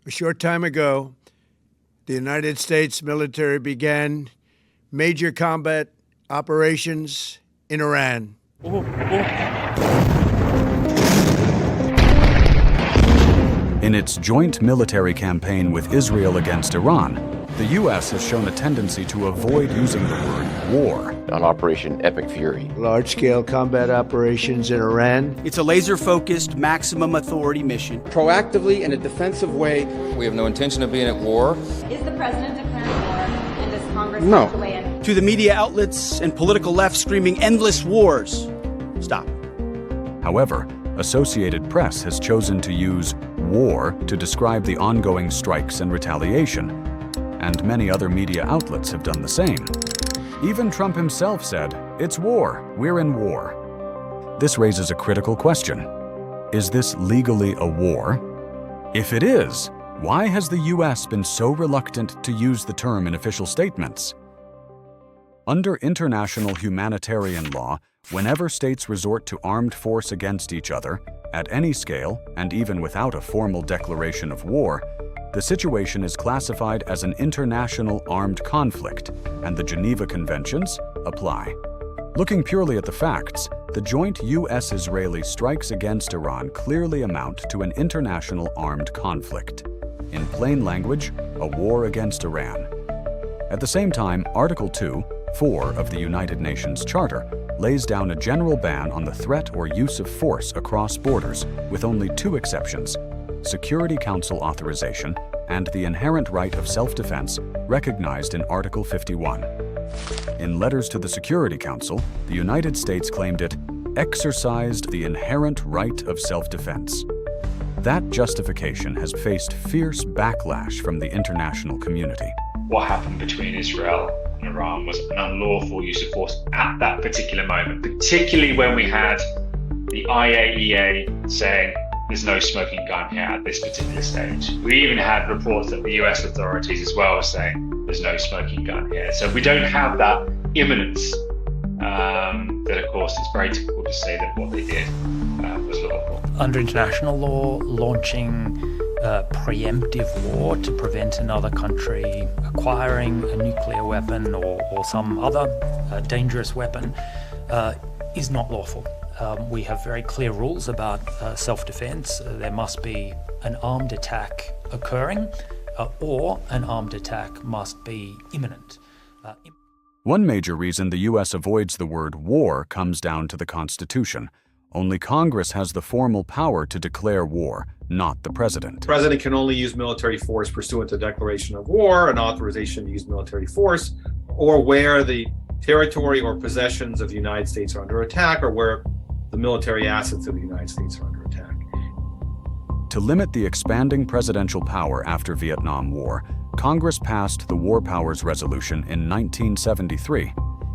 A short time ago, the United States military began major combat operations in Iran. In its joint military campaign with Israel against Iran, the U.S. has shown a tendency to avoid using the word war. On Operation Epic Fury. Large-scale combat operations in Iran. It's a laser-focused, maximum authority mission. Proactively in a defensive way. We have no intention of being at war. Is the president declaring war, and does Congress No. have to weigh in? To the media outlets and political left screaming endless wars. Stop. However, Associated Press has chosen to use war to describe the ongoing strikes and retaliation, and many other media outlets have done the same. Even Trump himself said, "It's war. We're in war." This raises a critical question. Is this legally a war? If it is, why has the U.S. been so reluctant to use the term in official statements? Under international humanitarian law, whenever states resort to armed force against each other, at any scale, and even without a formal declaration of war, the situation is classified as an international armed conflict, and the Geneva Conventions apply. Looking purely at the facts, the joint U.S.-Israeli strikes against Iran clearly amount to an international armed conflict. In plain language, a war against Iran. At the same time, Article 2(4) of the United Nations Charter lays down a general ban on the threat or use of force across borders, with only two exceptions: Security Council authorization and the inherent right of self-defense recognized in Article 51. In letters to the Security Council, the United States claimed it exercised the inherent right of self-defense. That justification has faced fierce backlash from the international community. What happened between Israel and Iran was an unlawful use of force at that particular moment, particularly when we had the IAEA saying there's no smoking gun here at this particular stage. We even had reports that the US authorities as well were saying there's no smoking gun here. So we don't have that imminence that, of course, it's very difficult to say that what they did was lawful. Under international law, launching preemptive war to prevent another country acquiring a nuclear weapon or some other dangerous weapon is not lawful. We have very clear rules about self-defense. There must be an armed attack occurring or an armed attack must be imminent. One major reason the U.S. avoids the word war comes down to the Constitution. Only Congress has the formal power to declare war, not the president. The president can only use military force pursuant to declaration of war, an authorization to use military force, or where the territory or possessions of the United States are under attack, or where the military assets of the United States are under attack. To limit the expanding presidential power after Vietnam War, Congress passed the War Powers Resolution in 1973.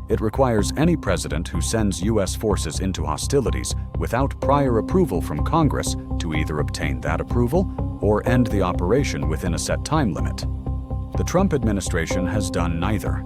It requires any president who sends U.S. forces into hostilities without prior approval from Congress to either obtain that approval or end the operation within a set time limit. The Trump administration has done neither.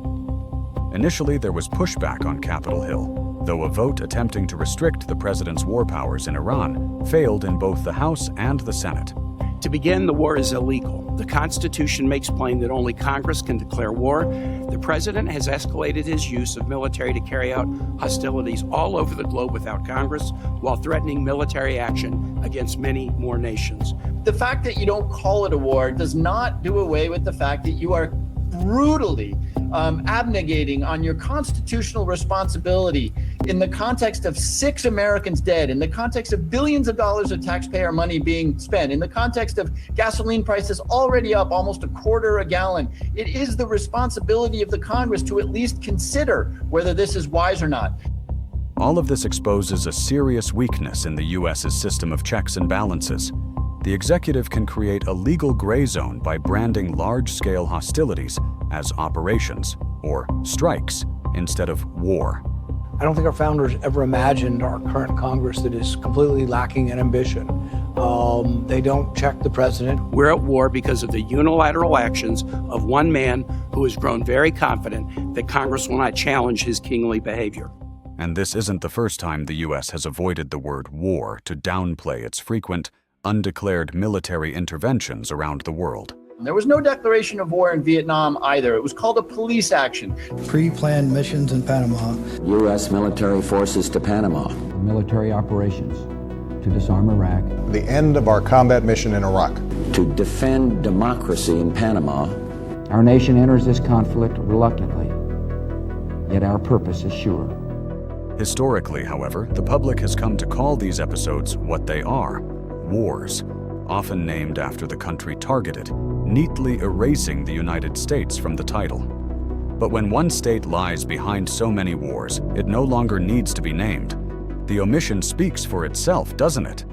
Initially, there was pushback on Capitol Hill, though a vote attempting to restrict the president's war powers in Iran failed in both the House and the Senate. To begin, the war is illegal. The Constitution makes plain that only Congress can declare war. The president has escalated his use of military to carry out hostilities all over the globe without Congress, while threatening military action against many more nations. The fact that you don't call it a war does not do away with the fact that you are brutally abnegating on your constitutional responsibility in the context of 6 Americans dead, in the context of billions of dollars of taxpayer money being spent, in the context of gasoline prices already up almost a quarter a gallon. It is the responsibility of the Congress to at least consider whether this is wise or not. All of this exposes a serious weakness in the U.S.'s system of checks and balances. The executive can create a legal gray zone by branding large-scale hostilities as operations or strikes instead of war. I don't think our founders ever imagined our current Congress that is completely lacking in ambition. They don't check the president. We're at war because of the unilateral actions of one man who has grown very confident that Congress will not challenge his kingly behavior. And this isn't the first time the U.S. has avoided the word war to downplay its frequent, undeclared military interventions around the world. There was no declaration of war in Vietnam either. It was called a police action. Pre-planned missions in Panama. U.S. military forces to Panama. Military operations to disarm Iraq. The end of our combat mission in Iraq. To defend democracy in Panama. Our nation enters this conflict reluctantly, yet our purpose is sure. Historically, however, the public has come to call these episodes what they are: wars, often named after the country targeted, neatly erasing the United States from the title. But when one state lies behind so many wars, it no longer needs to be named. The omission speaks for itself, doesn't it?